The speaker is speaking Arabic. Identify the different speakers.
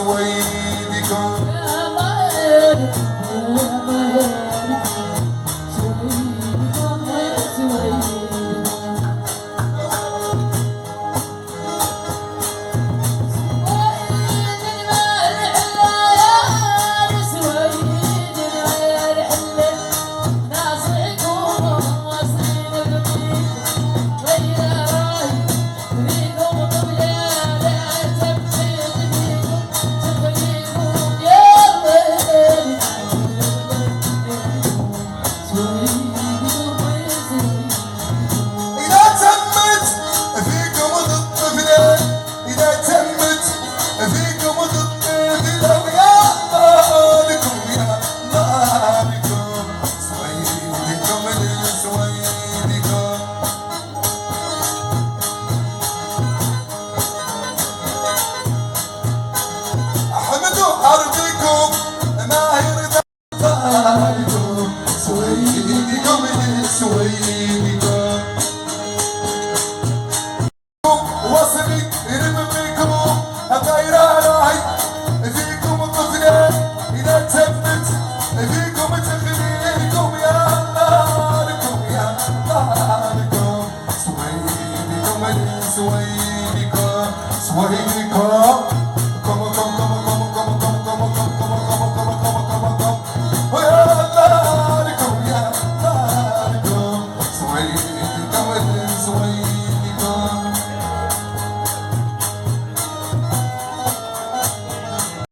Speaker 1: سويدكم أرضكم ما يرضى فايدكم سويدكم سويدكم وصلي ربكم غير راعي فيكم طفلة إذا تمت فيكم تخليكم يا الله لكم يا الله لكم سويدكم سويدكم سويدكم